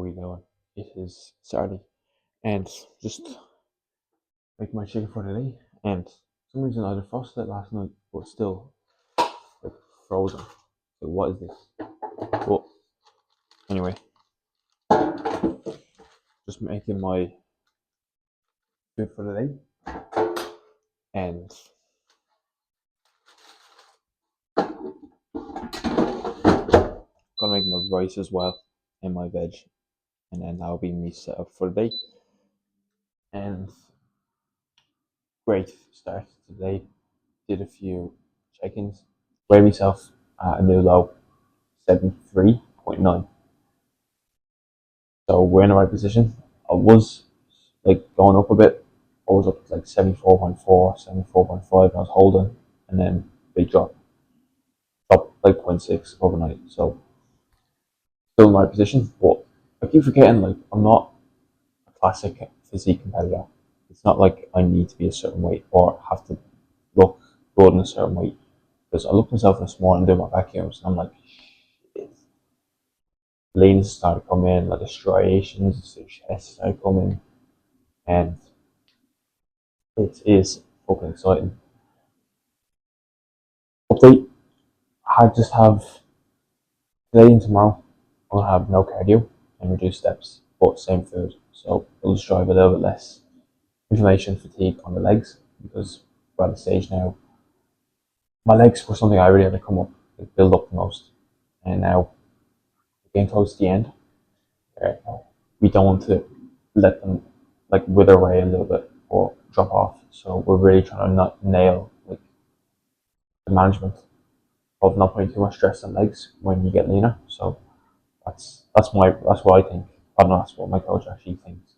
we doing? It is Saturday, and just making my chicken for today. And for some reason I defrosted it last night, but still like frozen. So what is this? But anyway, just making my food for today, and gonna make my rice as well and my veg, and then that'll be me set up for the day. And great start today. Did a few check-ins. Weighed myself at a new low, 73.9. So we're in the right position. I was like going up a bit. I was up to like 74.4, 74.5, and I was holding, and then big drop, up like 0.6 overnight. So still in my position, but I keep forgetting like I'm not a classic physique competitor. It's not like I need to be a certain weight or have to look good in a certain weight. Because I look myself this morning doing my vacuums, and I'm like, shit. Leans started coming, like the striations, the chest started coming, and it is fucking exciting. Update: I just have today and tomorrow. I'll have no cardio and reduced steps, but same food. So it'll just drive a little bit less inflammation, fatigue on the legs because we're at the stage now. My legs were something I really had to come up, like build up the most, and now getting close to the end. We don't want to let them like wither away a little bit or drop off. So we're really trying to not nail like the management of not putting too much stress on legs when you get leaner. So that's what I think. I don't know, that's what my coach actually thinks.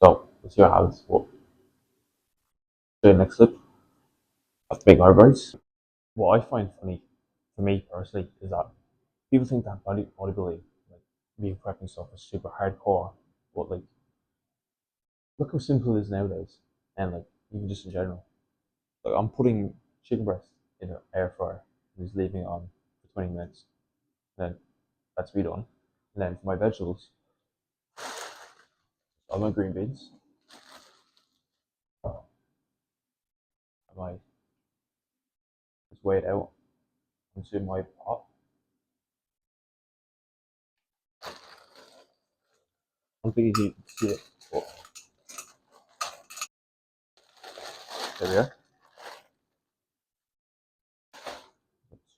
So let's see what happens. We'll do the next clip of big eyebrows. What I find funny for me personally is that people think that bodybuilding, like meal prep and stuff, is super hardcore, but like look how simple it is nowadays, and like even just in general. Like I'm putting chicken breast in an air fryer and just leaving it on for 20 minutes. Then that's me done. And then for my vegetables, all my green beans, I might just weigh it out into my pot. I don't think you can see it, but there we are.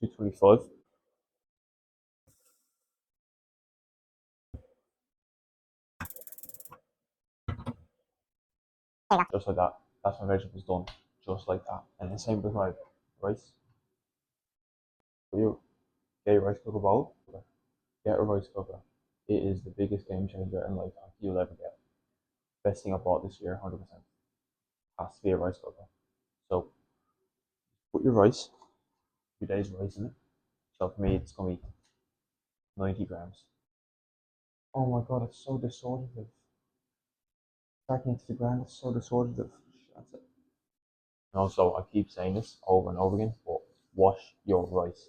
225. Just like that. That's my vegetables done. Just like that. And the same with my rice. You get your rice cooker bowl. Get a rice cooker. It is the biggest game changer in life you'll ever get. Best thing I bought this year, 100%. Has to be a rice cooker. So put your rice, 2 days rice in it. So for me, it's gonna be 90 grams. Oh my god, it's so disordered. Tracking into the ground, it's so disordered. That's it. And also, I keep saying this over and over again, but wash your rice.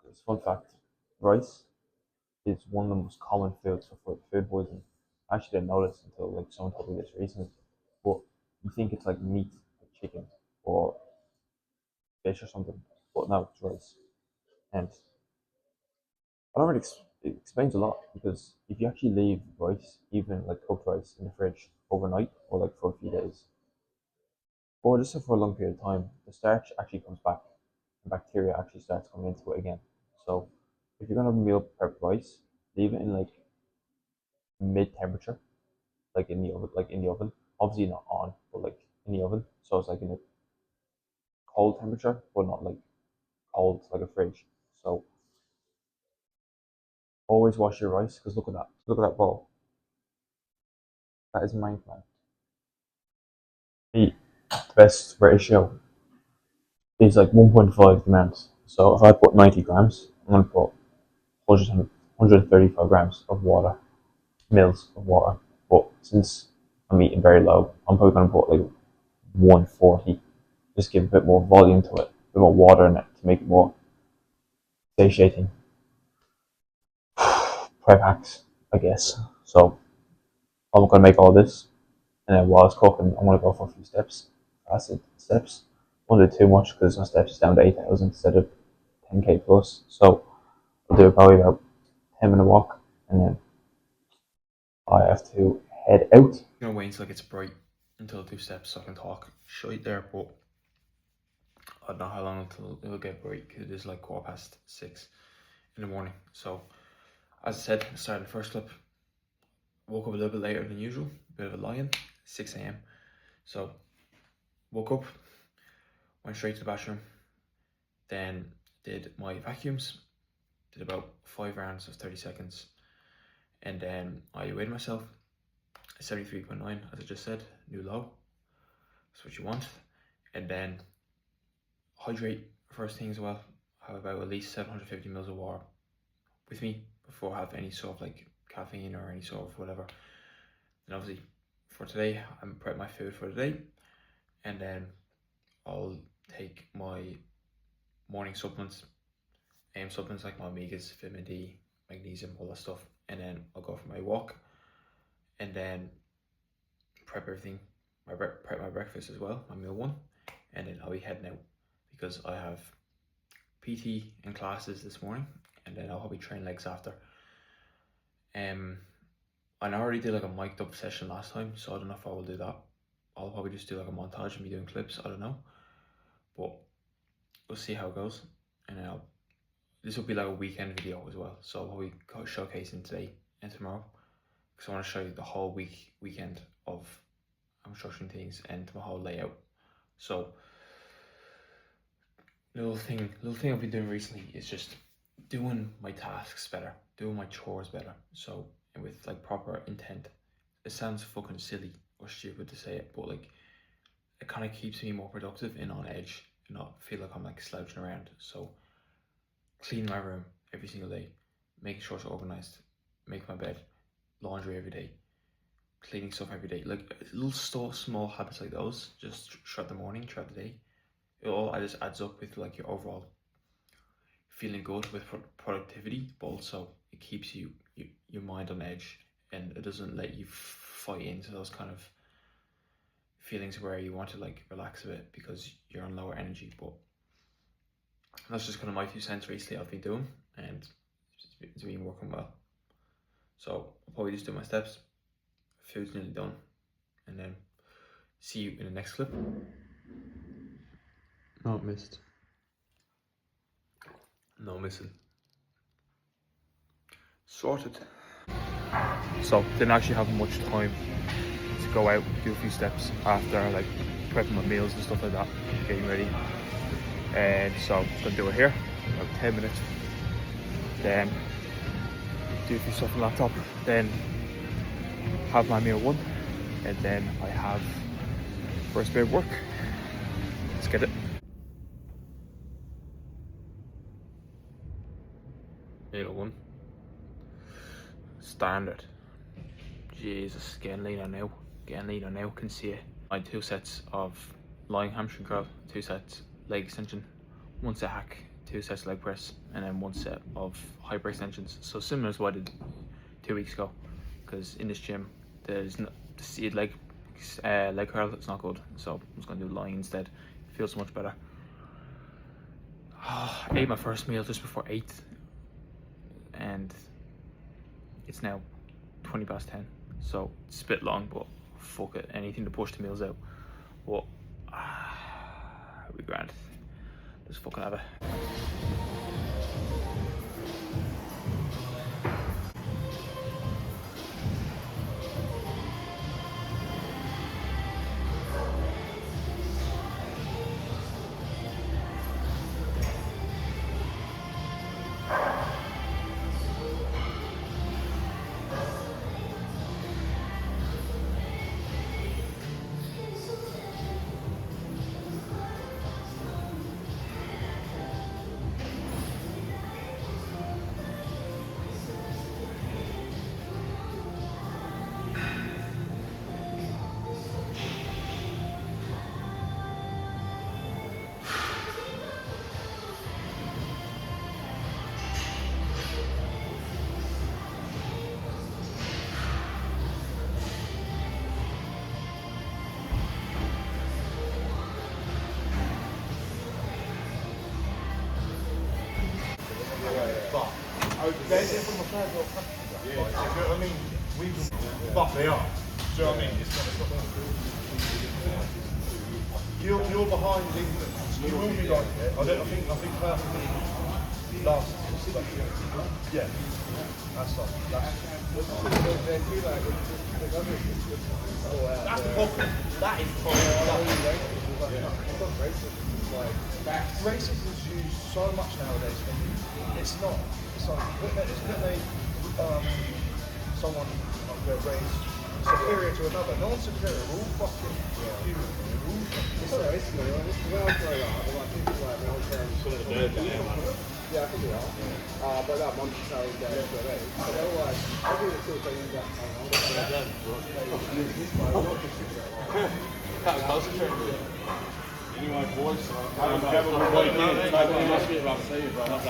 It's a fun fact. Rice is one of the most common foods for food poisoning. I actually didn't know this until like someone told me this recently. But you think it's like meat, like chicken or fish or something, but no, it's rice. And I don't really. It explains a lot because if you actually leave rice, even like cooked rice, in the fridge overnight or like for a few days, or just for a long period of time, the starch actually comes back. And bacteria actually starts coming into it again. So if you're gonna meal prep rice, leave it in like mid temperature, like in the oven, Obviously not on, but like in the oven. So it's like in a cold temperature, but not like cold like a fridge. So always wash your rice because look at that. Look at that bowl. That is mind plan. The best ratio is like 1.5 grams. So if I put 90 grams, I'm gonna put 135 grams of water, mils of water. But since I'm eating very low, I'm probably gonna put like 140. Just give a bit more volume to it, a bit more water in it to make it more satiating. Prep hacks. I guess. So I'm gonna make all this, and then while it's cooking, I'm gonna go for a few steps, fasted steps. I won't do too much because my steps is down to 8,000 instead of 10k plus. So I'll do probably about 10-minute walk, and then I have to head out. I'm gonna wait until it gets bright until I do steps so I can talk shite there, but I don't know how long until it'll get bright because it is like 6:15 in the morning. So as I said, I started the first clip, woke up a little bit later than usual, bit of a lion, 6 a.m. So woke up, went straight to the bathroom, then did my vacuums, did about 5 rounds of 30 seconds, and then I weighed myself, 73.9 as I just said, new low, that's what you want. And then hydrate first thing as well, have about at least 750 mils of water with me before I have any sort of like caffeine or any sort of whatever. And obviously for today, I'm prepping my food for the day, and then I'll take my morning supplements, supplements like my omegas, vitamin D, magnesium, all that stuff, and then I'll go for my walk, and then prep everything, prep my breakfast as well, my meal one, and then I'll be heading out because I have PT and classes this morning, and then I'll probably train legs after. I already did like a mic'd up session last time, so I don't know if I will do that. I'll probably just do like a montage of me doing clips, I don't know, but we'll see how it goes. And then this will be like a weekend video as well, so I'll probably go showcasing today and tomorrow, because I want to show you the whole weekend of I'm structuring things and my whole layout. So little thing I've been doing recently is just doing my tasks better, doing my chores better. So, and with like proper intent. It sounds fucking silly or stupid to say it, but like it kind of keeps me more productive and on edge and not feel like I'm like slouching around. So clean my room every single day, making sure it's organized, make my bed, laundry every day, cleaning stuff every day. Like little small habits like those, just throughout the morning, throughout the day, it all just adds up with like your overall feeling good with productivity, but also it keeps your mind on edge, and it doesn't let you fight into those kind of feelings where you want to like relax a bit because you're on lower energy. But that's just kind of my 2 cents recently I've been doing, and it's been working well. So I'll probably just do my steps, food's nearly done, and then see you in the next clip. Not missed. No missing. Sorted. So didn't actually have much time to go out, do a few steps after like prepping my meals and stuff like that, getting ready. And so I'm gonna do it here, about 10 minutes. Then do a few stuff on the laptop, then have my meal one, and then I have first bit of work. Let's get it. Meal one. Standard. Jesus, getting leaner now. Can see it. I had 2 sets of lying hamstring curl, 2 sets leg extension, 1 set hack, 2 sets leg press, and then 1 set of hyper extensions. So similar to what I did 2 weeks ago, because in this gym there's no seated leg curl. It's not good, so I'm just gonna do lying instead. It feels much better. I ate my first meal just before 8, and it's now 10:20, so it's a bit long, but fuck it, anything to push the meals out. But it'll be grand. Just fucking have it. They're from a third world country. Yeah. Like, do you know what I mean? But they are. Do you know what I mean? You're behind England. You will be like it. I think perfectly last. Yeah. That's the problem. That is the problem. Racism is used so much nowadays. It's not. It's like someone of their race superior to another. No one's superior. We're all fucking human. It's all right. It's when I was growing up, like people like when I was growing up. Yeah, I think we are. But that month's carrying down to the so they're like, I do the sort of thing that I'm going to you my voice. I'm Kevin. I must be about to say it, bro. I'm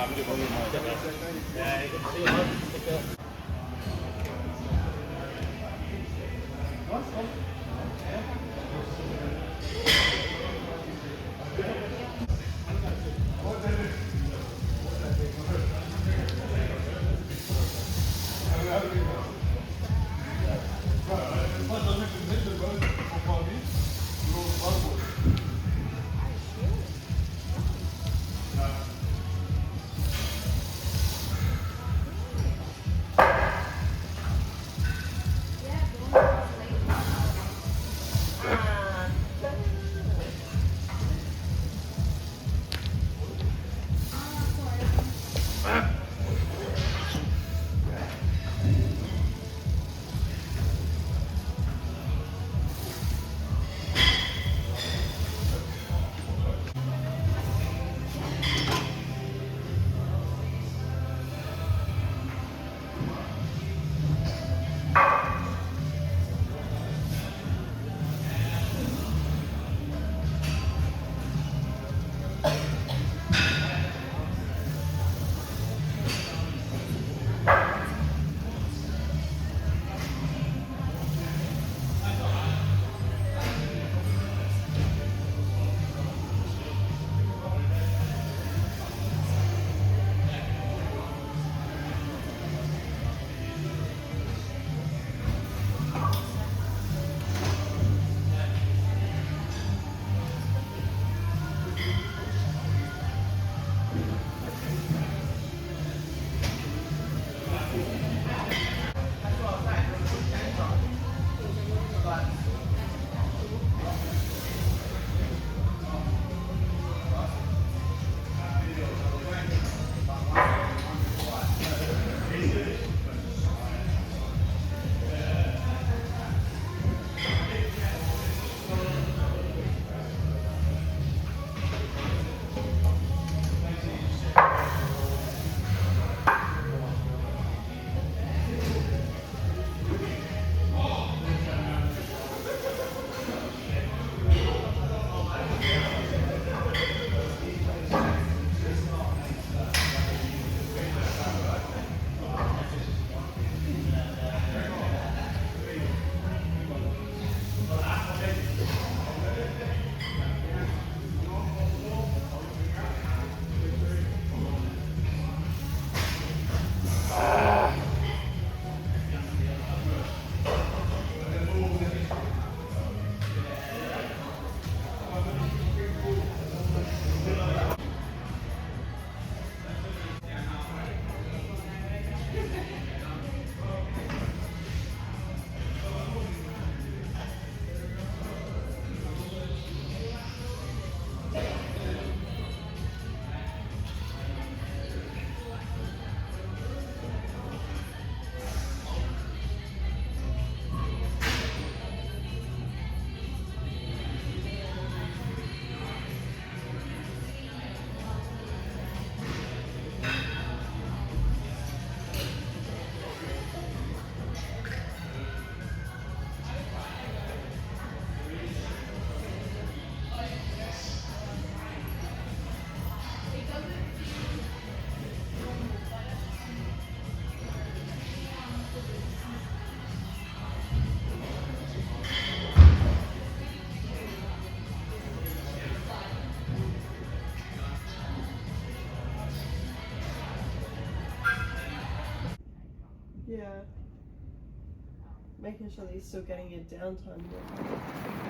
making sure that he's still getting your downtime.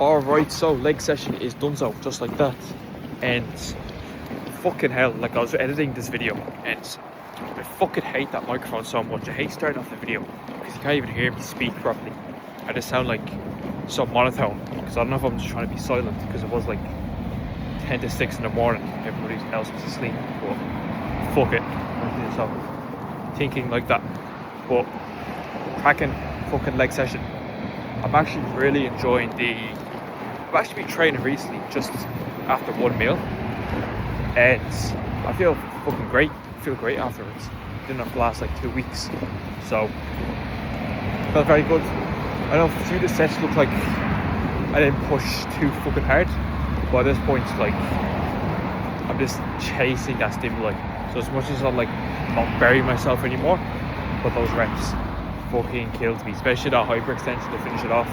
Alright, so leg session is done, so just like that. And fucking hell, like I was editing this video and I fucking hate that microphone so much. I hate starting off the video because you can't even hear me speak properly. I just sound like so monotone because I don't know if I'm just trying to be silent because it was like 10 to 6 in the morning. Everybody else was asleep, but fuck it. So thinking like that. But cracking fucking leg session. I'm actually really enjoying I've actually been training recently just after one meal and I feel fucking great. I feel great afterwards. Didn't have to last like 2 weeks. So felt very good. I know a few of the sets look like I didn't push too fucking hard. But at this point, like, I'm just chasing that stimuli. So as much as I'm like not burying myself anymore, but those reps fucking killed me, especially that hyperextension to finish it off.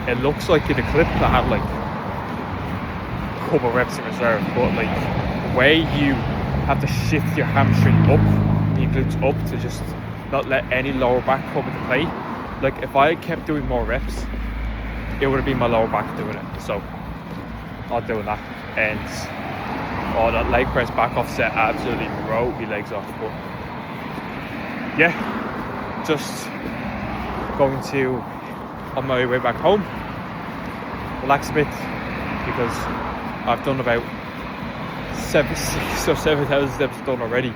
It looks like in the clip that I had like a couple reps in reserve, but like the way you have to shift your hamstring up, your glutes up to just not let any lower back come into play. Like if I kept doing more reps, it would have been my lower back doing it. So not doing that. And that leg press back off set absolutely wrote my legs off. But yeah, just going to on my way back home, relax a bit because I've done about 7,000 steps done already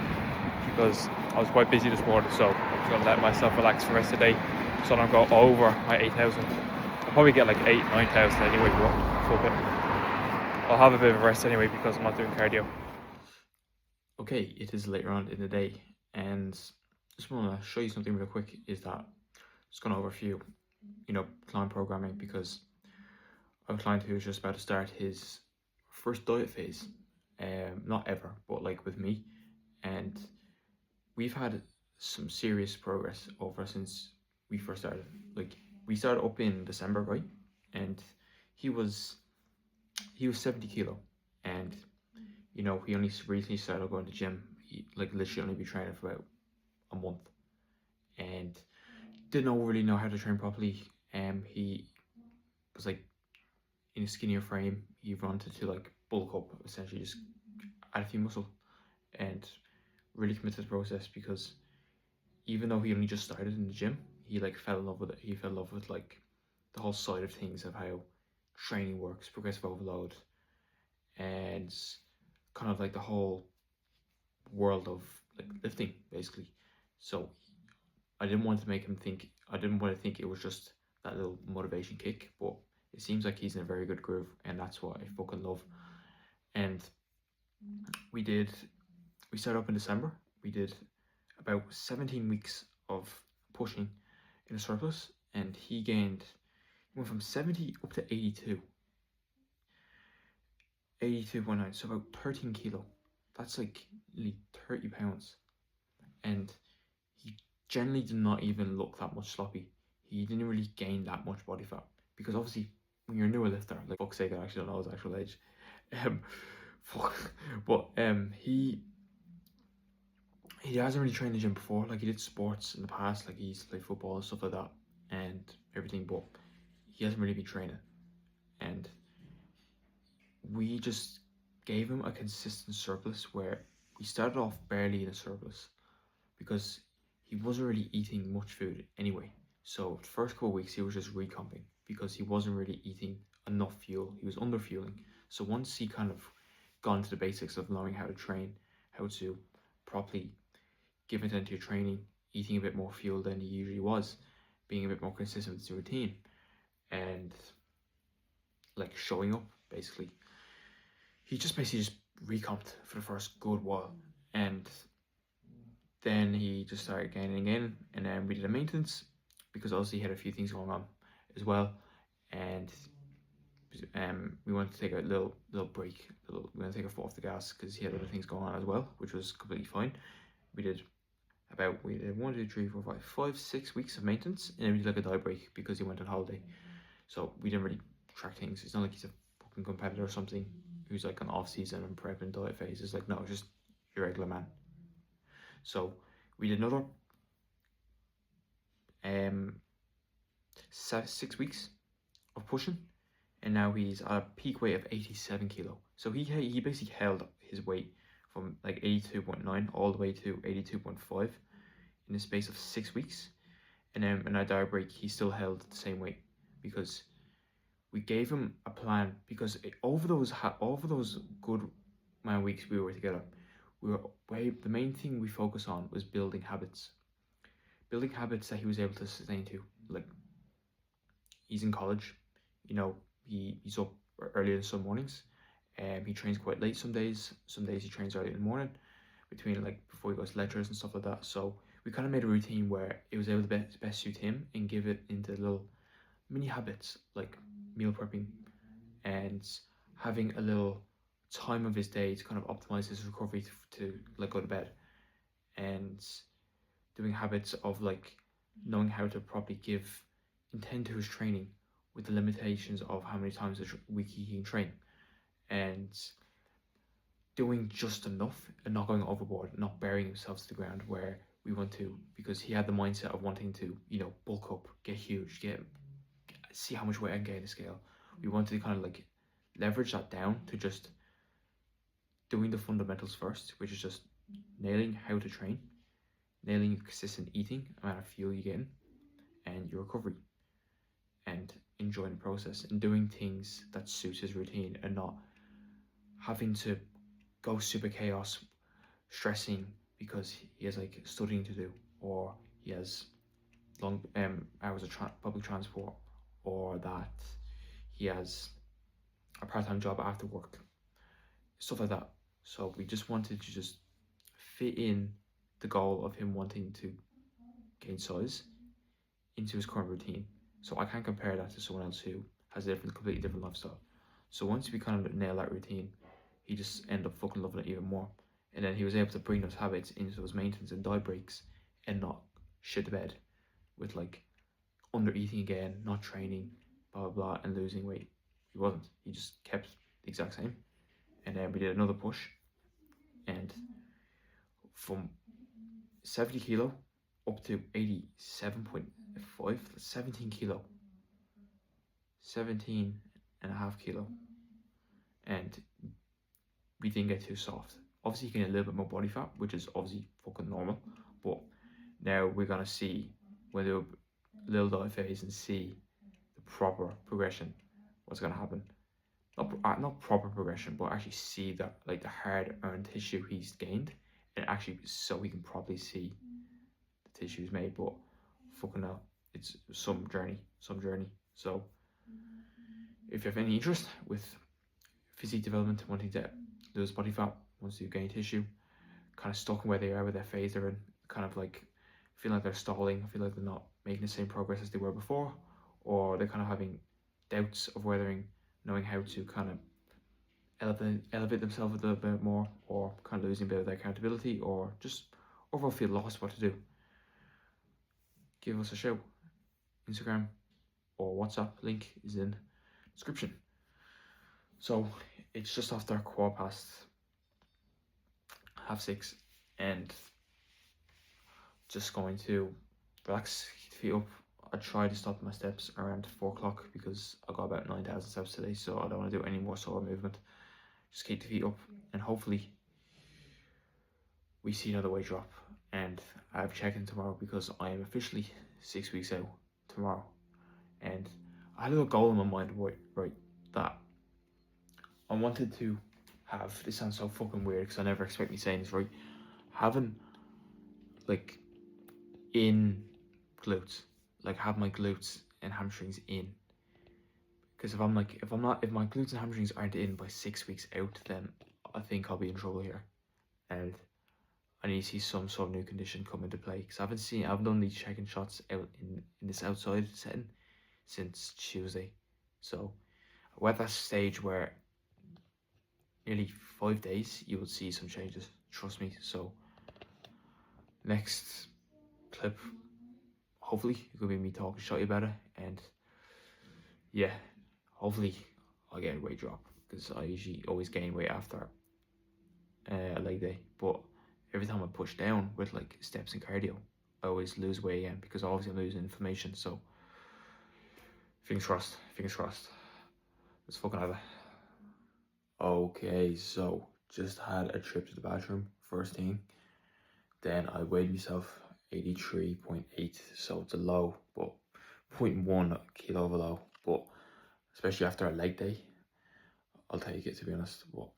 because I was quite busy this morning, so I'm gonna let myself relax for the rest of the day so I don't go over my 8,000. I'll probably get like 8,000-9,000 anyway, but fuck it. I'll have a bit of a rest anyway because I'm not doing cardio. Okay, it is later on in the day and just want to show you something real quick. Is that just going over a few, client programming because I have a client who is just about to start his first diet phase, not ever, but like with me, and we've had some serious progress over since we first started. Like we started up in December, right? And he was 70 kilo, and he only recently started going to the gym. He like literally only been training for about a month, and didn't really know how to train properly. He was like in a skinnier frame. He wanted to like bulk up, essentially just add a few muscle, and really commit to the process because even though he only just started in the gym, he like fell in love with it. He fell in love with like the whole side of things of how training works, progressive overload, and kind of like the whole world of like lifting basically. So I didn't want to make him think, I didn't want to think it was just that little motivation kick, but it seems like he's in a very good groove, and that's what I fucking love. And we started up in December. We did about 17 weeks of pushing in a surplus, and he went from 70 up to 82.9, so about 13 kilo. That's like nearly 30 pounds. And he generally did not even look that much sloppy. He didn't really gain that much body fat because obviously when you're a newer lifter, like fuck's sake, I actually don't know his actual age. But he hasn't really trained in the gym before. Like he did sports in the past, like he used to play football and stuff like that and everything, but he hasn't really been training. And we just gave him a consistent surplus where we started off barely in a surplus because he wasn't really eating much food anyway. So the first couple of weeks he was just recomping because he wasn't really eating enough fuel. He was under fueling. So once he kind of got into the basics of knowing how to train, how to properly give attention to your training, eating a bit more fuel than he usually was, being a bit more consistent with his routine, and like showing up basically, he just basically just recomped for the first good while, and then he just started gaining again, and then we did a maintenance because obviously he had a few things going on as well, and we wanted to take a little break. We wanted to take a foot off the gas because he had other things going on as well, which was completely fine. We did 1, 2, 3, 4, 5, 6 weeks of maintenance, and then we did like a diet break because he went on holiday. So we didn't really track things. It's not like he's a fucking competitor or something who's like an off season and prep and diet phase. It's like, no, just your regular man. So we did another 6 weeks of pushing, and now he's at a peak weight of 87 kilo. So he basically held his weight from like 82.9 all the way to 82.5 in the space of 6 weeks. And then in our diet break, he still held the same weight because we gave him a plan. Because over those good amount of weeks we were together, the main thing we focused on was building habits that he was able to sustain to. Like, he's in college, you know, he's up early in some mornings, and he trains quite late some days. Some days he trains early in the morning, between like before he goes to lectures and stuff like that. So we kind of made a routine where it was able to best suit him and give it into little mini habits like meal prepping and having a little time of his day to kind of optimize his recovery to like go to bed, and doing habits of like knowing how to properly intend to his training with the limitations of how many times a week he can train, and doing just enough and not going overboard, not burying himself to the ground where we want to, because he had the mindset of wanting to, you know, bulk up, get huge, see how much weight I can gain the scale. We wanted to kind of like leverage that down to just doing the fundamentals first, which is just nailing how to train, nailing consistent eating, amount of fuel you get in, and your recovery, and enjoying the process and doing things that suits his routine, and not having to go super chaos, stressing because he has like studying to do, or he has long hours of public transport, or that he has a part-time job after work, stuff like that. So we just wanted to just fit in the goal of him wanting to gain size into his current routine. So I can't compare that to someone else who has a completely different lifestyle. So once we kind of nail that routine, he just ended up fucking loving it even more. And then he was able to bring those habits into those maintenance and diet breaks and not shit the bed with like under eating again, not training, blah blah blah, and losing weight. He wasn't. He just kept the exact same. And then we did another push, and from 70 kilo up to 87.5, 17 kilo, 17 and a half kilo, and we didn't get too soft. Obviously you can get a little bit more body fat, which is obviously fucking normal, but now we're gonna see when we do a little diet phase and see the proper progression, what's gonna happen. Not proper progression, but actually see that like the hard earned tissue he's gained, and actually so we can probably see the tissues made. But fucking hell, it's some journey. So if you have any interest with physique development, wanting to lose body fat, wants to gain tissue, kind of stuck in where they are with their phase they're in, kind of like feeling like they're stalling, feel like they're not making the same progress as they were before, or they're kind of having doubts of knowing how to kind of elevate themselves a little bit more, or kind of losing a bit of their accountability, or just overall feel lost what to do, give us a shout. Instagram or WhatsApp link is in the description. So it's just after 6:30, and just going to relax, feet up. I try to stop my steps around 4 o'clock because I got about 9,000 steps today, so I don't want to do any more solo movement. Just keep the feet up, and hopefully we see another weight drop. And I have check-in tomorrow because I am officially 6 weeks out tomorrow, and I had a little goal in my mind, right, that I wanted to have. This sounds so fucking weird because I never expect me saying this, right? Having like in glutes, like have my glutes and hamstrings in, because if my glutes and hamstrings aren't in by 6 weeks out, then I think I'll be in trouble here, and I need to see some sort of new condition come into play, because I haven't done these check-in shots out in this outside setting since Tuesday. So we're at that stage where nearly 5 days you will see some changes, trust me. So next clip, hopefully it could be me talking shit about it, and yeah, hopefully I'll get a weight drop, because I usually always gain weight after a leg day, but every time I push down with like steps and cardio, I always lose weight again, because obviously I'm losing inflammation. So Fingers crossed. Fingers crossed. Let's fucking have it. Okay, so just had a trip to the bathroom first thing. Then I weighed myself 83.8, so it's a low, but 0.1 kilo of a low. But especially after a leg day, I'll take it, to be honest. But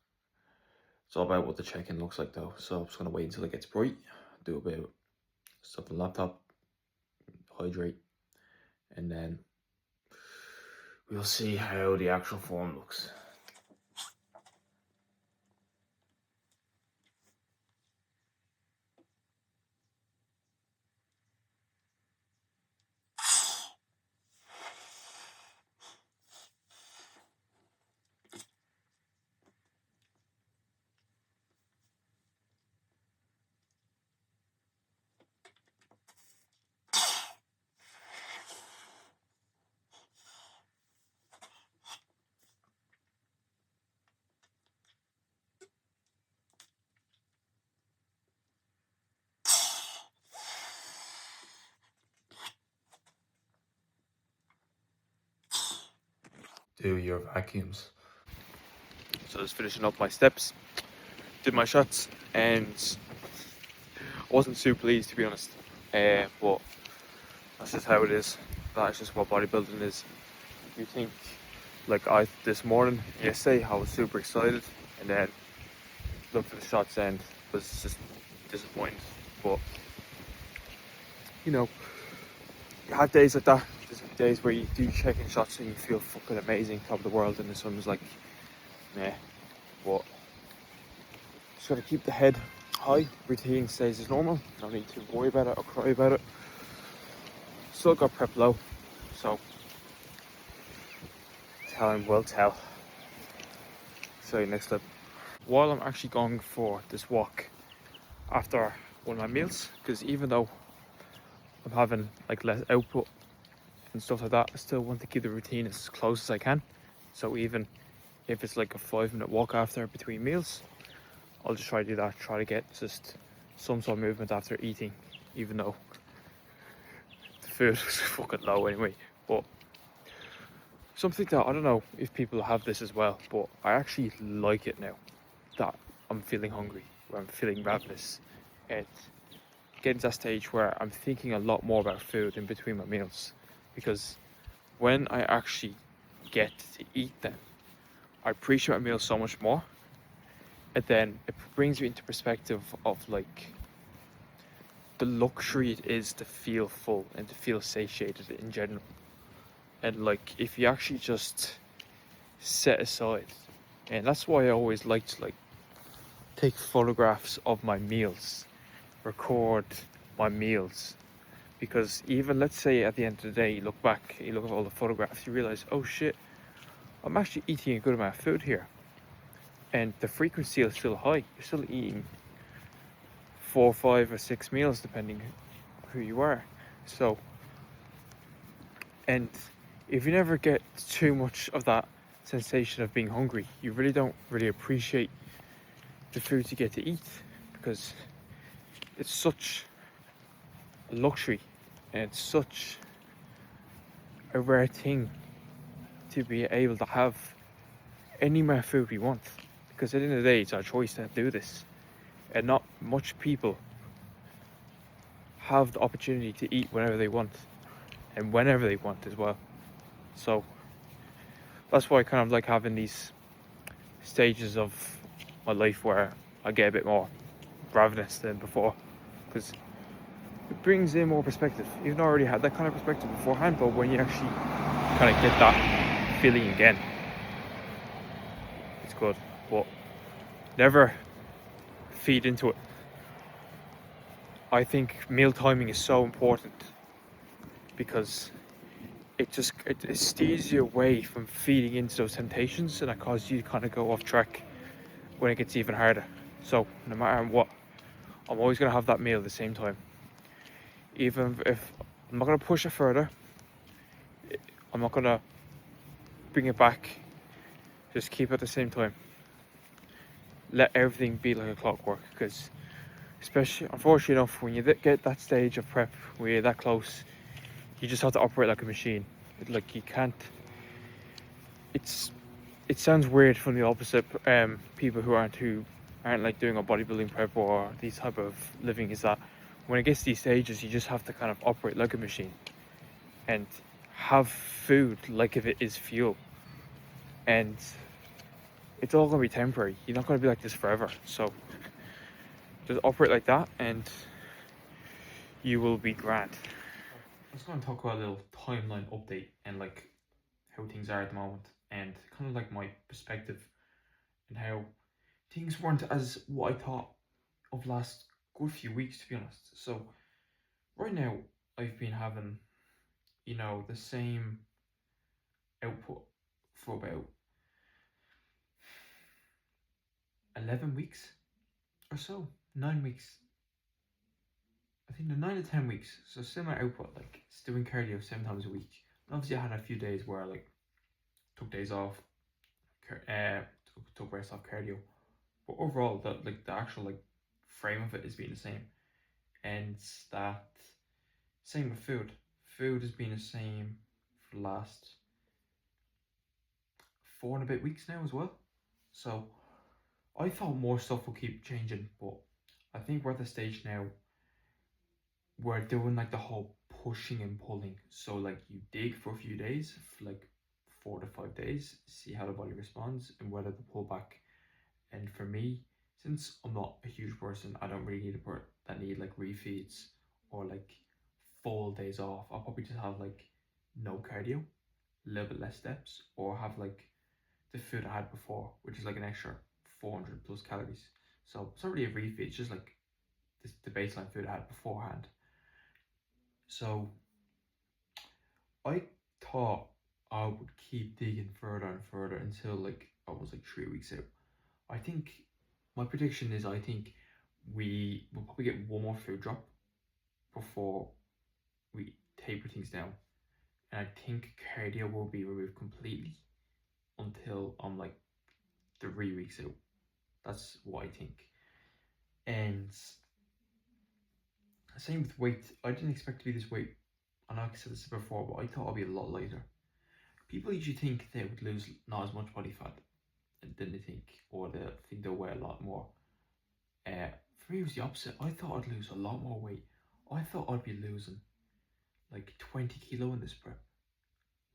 it's all about what the check-in looks like though. So I'm just gonna wait until it gets bright, do a bit of stuff on the laptop, hydrate, and then we'll see how the actual form looks. Do your vacuums. So just finishing up my steps, did my shots, and I wasn't too pleased, to be honest. But that's just how it is. That's just what bodybuilding is. You think, like I this morning, yesterday, I was super excited, and then looked at the shots and was just disappointed. But you know, you have days like that. There's days where you do check-in shots and you feel fucking amazing, top of the world, and the sun's like, meh. But just gotta keep the head high. Routine stays as normal. Don't need to worry about it or cry about it. Still got prep low, so time will tell. Show you next clip. While I'm actually going for this walk after one of my meals, because even though I'm having like less output and stuff like that, I still want to keep the routine as close as I can. So even if it's like a 5-minute walk after between meals, I'll just try to do that, try to get just some sort of movement after eating, even though the food is fucking low anyway. But something that, I don't know if people have this as well, but I actually like it now that I'm feeling hungry, where I'm feeling ravenous, and getting to that stage where I'm thinking a lot more about food in between my meals, because when I actually get to eat them, I appreciate my meals so much more, and then it brings me into perspective of like the luxury it is to feel full and to feel satiated in general. And like if you actually just set aside, and that's why I always like to like take photographs of my meals, record my meals, because even let's say at the end of the day you look back, you look at all the photographs, you realize, oh shit, I'm actually eating a good amount of food here, and the frequency is still high. You're still eating 4, 5 or 6 meals depending who you are. So, and if you never get too much of that sensation of being hungry, you really don't really appreciate the foods you get to eat, because it's such a luxury and it's such a rare thing to be able to have any amount of food we want, because at the end of the day it's our choice to do this, and not much people have the opportunity to eat whenever they want and whenever they want as well. So that's why I kind of like having these stages of my life where I get a bit more ravenous than before, because it brings in more perspective. Even though I already had that kind of perspective beforehand, but when you actually kind of get that feeling again, it's good. But never feed into it. I think meal timing is so important, because it steers you away from feeding into those temptations, and it causes you to kind of go off track when it gets even harder. So no matter what, I'm always going to have that meal at the same time. Even if I'm not going to push it further, I'm not going to bring it back, just keep it at the same time. Let everything be like a clockwork, because especially, unfortunately enough, when you get that stage of prep where you're that close, you just have to operate like a machine. Like you can't. It sounds weird from the opposite. People who aren't like doing a bodybuilding prep or these type of living is that when it gets to these stages, you just have to kind of operate like a machine and have food like if it is fuel, and it's all gonna be temporary. You're not gonna be like this forever. So just operate like that, and you will be grand. I was going to talk about a little timeline update and like how things are at the moment, and kind of like my perspective and how things weren't as what I thought of last good few weeks, to be honest. So right now I've been having, the same output for about 11 weeks or so, 9 weeks. I think the 9 to 10 weeks. So similar output, like it's doing cardio 7 times a week. And obviously I had a few days where I like took days off, took rest off cardio. But overall, the actual like frame of it has been the same, and that same with food. Food has been the same for the last 4 and a bit weeks now as well. So I thought more stuff will keep changing, but I think we're at the stage now where doing like the whole pushing and pulling. So like you dig for a few days, for like 4 to 5 days, see how the body responds and whether to pull back. And for me, since I'm not a huge person, I don't really need a part that need like refeeds or like full days off. I'll probably just have like no cardio, a little bit less steps, or have like the food I had before, which is like an extra 400 plus calories. So it's not really a refeed, it's just like the baseline food I had beforehand. So I thought I would keep digging further and further until like I was like 3 weeks out. I think my prediction is I think we will probably get one more food drop before we taper things down. And I think cardio will be removed completely until I'm like 3 weeks out. That's what I think. And same with weight. I didn't expect to be this weight. I know I said this before, but I thought I'd be a lot lighter. People usually think they would lose not as much body fat than they think, or they think they'll weigh a lot more. For me, it was the opposite. I thought I'd lose a lot more weight. I thought I'd be losing like 20 kilo in this prep,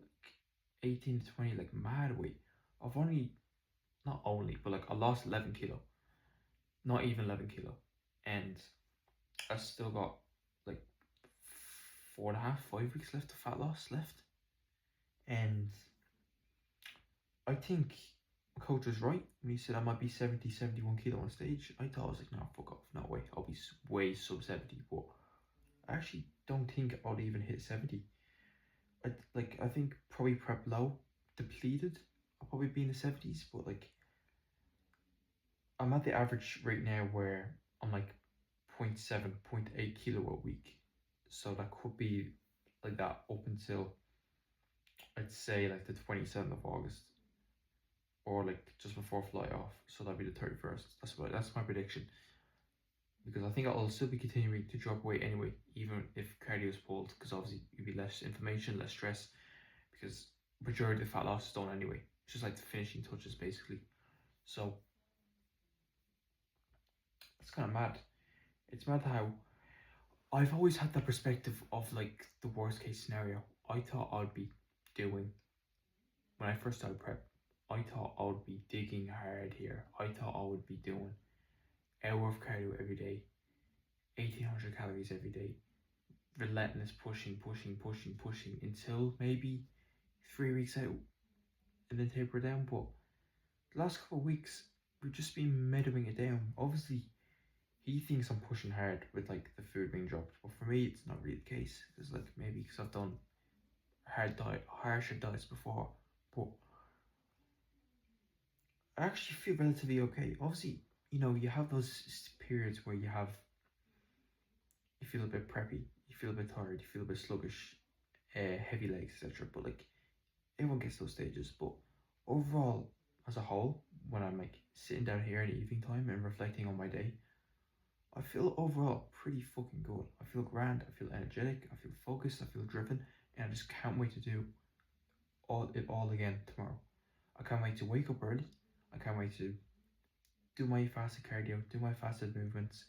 like 18 to 20, like mad weight. I've only, not only, but like I lost 11 kilo, not even 11 kilo, and I still got like 4.5, 5 weeks left of fat loss left. And I think my coach was right when he said I might be 70, 71 kilo on stage. I thought, I was like, no, fuck off, no way, I'll be way sub 70, but I actually don't think I'll even hit 70. I think probably prep low, depleted, I'll probably be in the 70s, but like I'm at the average right now where I'm like 0.7, 0.8 kilo a week. So that could be like that up until I'd say like the 27th of August, or like just before fly off. So that'd be the 31st. That's my prediction. Because I think I'll still be continuing to drop weight anyway, even if cardio is pulled, because obviously you'd be less inflammation, less stress, because majority of the fat loss is done anyway. It's just like the finishing touches basically. So it's kind of mad. It's mad how I've always had that perspective of like the worst case scenario. I thought I'd be doing, when I first started prep, I thought I would be digging hard here. I thought I would be doing hour of cardio every day, 1800 calories every day, relentless pushing until maybe 3 weeks out and then taper down. But the last couple of weeks, we've just been meddling it down. Obviously, he thinks I'm pushing hard with like the food being dropped, but for me, it's not really the case. It's like maybe because I've done harsher diets before, but I actually feel relatively okay. Obviously, you have those periods where you feel a bit preppy, you feel a bit tired, you feel a bit sluggish, heavy legs, etc. But like everyone gets those stages. But overall, as a whole, when I'm like sitting down here in the evening time and reflecting on my day, I feel overall pretty fucking good. I feel grand, I feel energetic, I feel focused, I feel driven, and I just can't wait to do it all again tomorrow. I can't wait to wake up early. I can't wait to do my fasted cardio, do my fasted movements,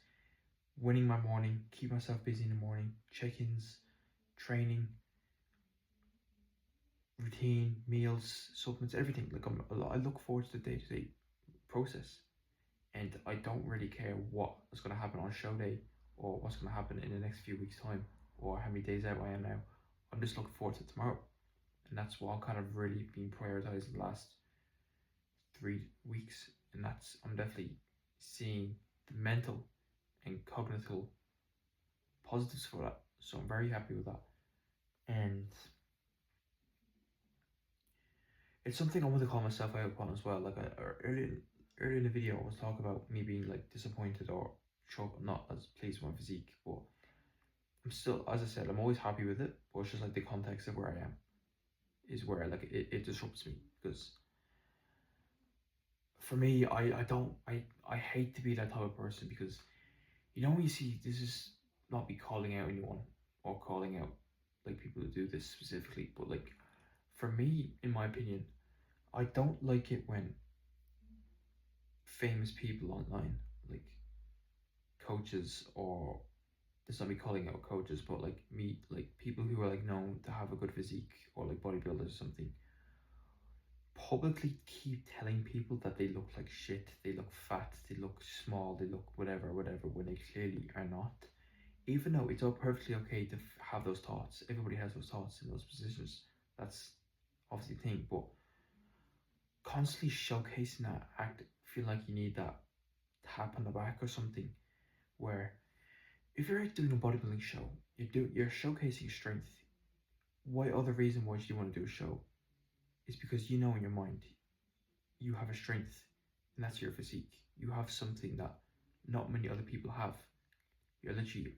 winning my morning, keep myself busy in the morning, check-ins, training, routine, meals, supplements, everything. Like I look forward to the day-to-day process, and I don't really care what is going to happen on show day or what's going to happen in the next few weeks' time or how many days out I am now. I'm just looking forward to tomorrow, and that's what I'm kind of really been prioritizing the last 3 weeks, and that's I'm definitely seeing the mental and cognitive positives for that. So I'm very happy with that, and it's something I want to call myself out upon as well. Like earlier in the video, I was talking about me being like disappointed or not as pleased with my physique, but I'm still, as I said, I'm always happy with it. But it's just like the context of where I am is where like it disrupts me, because for me, I hate to be that type of person, because when you see, this is not be calling out anyone or calling out like people who do this specifically, but like for me, in my opinion, I don't like it when famous people online, like coaches, or this not me calling out coaches, but like people who are like known to have a good physique, or like bodybuilders or something, publicly keep telling people that they look like shit, they look fat, they look small, they look whatever, when they clearly are not. Even though it's all perfectly okay to have those thoughts, everybody has those thoughts in those positions. That's obviously a thing, but constantly showcasing that act, feel like you need that tap on the back or something. Where if you're doing a bodybuilding show, you're showcasing strength. Why other reason why you want to do a show is because in your mind you have a strength, and that's your physique. You have something that not many other people have. You're literally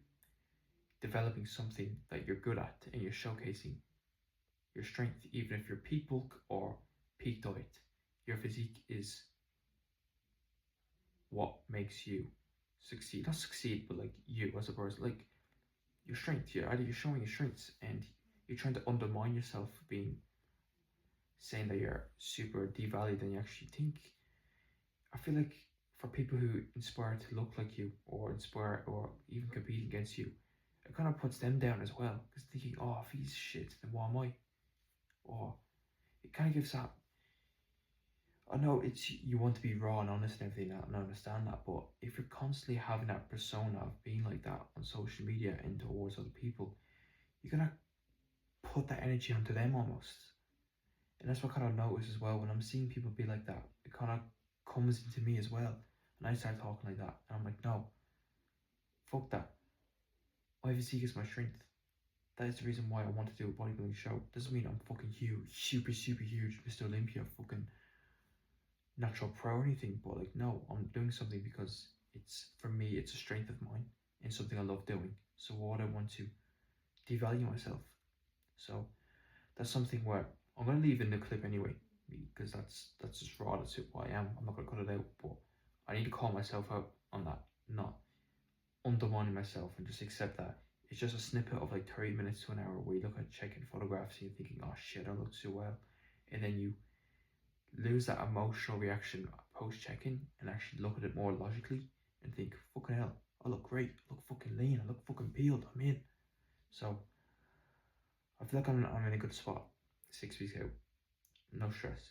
developing something that you're good at, and you're showcasing your strength, even if you're peak bulk or peak diet. Your physique is what makes you succeed. Not succeed, but like you as a person, like your strength. You're showing your strengths, and you're trying to undermine yourself, being saying that you're super devalued than you actually think. I feel like for people who inspire to look like you, or inspire, or even compete against you, it kind of puts them down as well, because thinking, oh, if he's shit, then what am I? Or it kind of gives that. I know you want to be raw and honest and everything, and I understand that, but if you're constantly having that persona of being like that on social media and towards other people, you're gonna put that energy onto them almost. And that's what I kind of notice as well when I'm seeing people be like that. It kind of comes into me as well, and I start talking like that, and I'm like, no, fuck that. My physique is my strength. That is the reason why I want to do a bodybuilding show. Doesn't mean I'm fucking huge, super huge, Mr. Olympia, fucking natural pro or anything, but like, no, I'm doing something because for me, it's a strength of mine and something I love doing. So why would I want to devalue myself? So that's something where I'm gonna leave in the clip anyway, because that's just raw. That's who I am. I'm not gonna cut it out, but I need to call myself out on that, not undermining myself, and just accept that it's just a snippet of like 30 minutes to an hour where you look at checking photographs and you're thinking, oh shit, I look so well, and then you lose that emotional reaction post check-in and actually look at it more logically and think, fucking hell, I look great, I look fucking lean, I look fucking peeled, I'm in. So I feel like I'm in a good spot. 6 weeks out, no stress.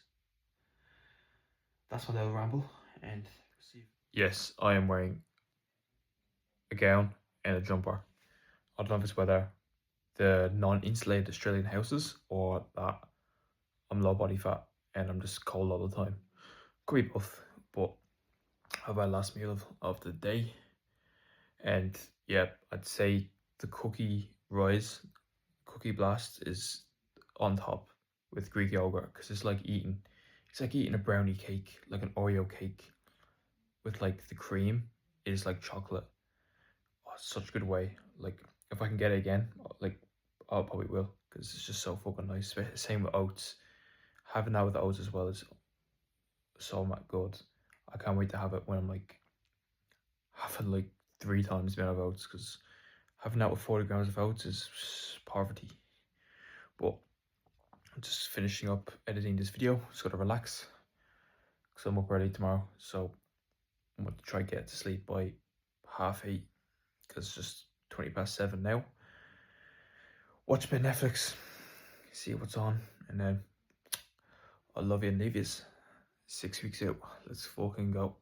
That's my little ramble, and see. Yes, I am wearing a gown and a jumper. I don't know if it's whether the non-insulated Australian houses or that I'm low body fat and I'm just cold all the time. Could be both, but I have my last meal of the day, and yeah, I'd say the cookie blast is on top with Greek yogurt, because it's like eating a brownie cake, like an Oreo cake, with like the cream is like chocolate. Oh, it's such a good way. Like if I can get it again, like I probably will, because it's just so fucking nice. Same with oats. Having that with oats as well is so much good. I can't wait to have it when I'm like having like 3 times the amount of oats, because having that with 40 grams of oats is poverty. But I'm just finishing up editing this video. Just gotta relax because I'm up early tomorrow. So I'm going to try to get to sleep by 8:30 because it's just 7:20 now. Watch a bit of Netflix, see what's on, and then I'll love you and leave you. 6 weeks out. Let's fucking go.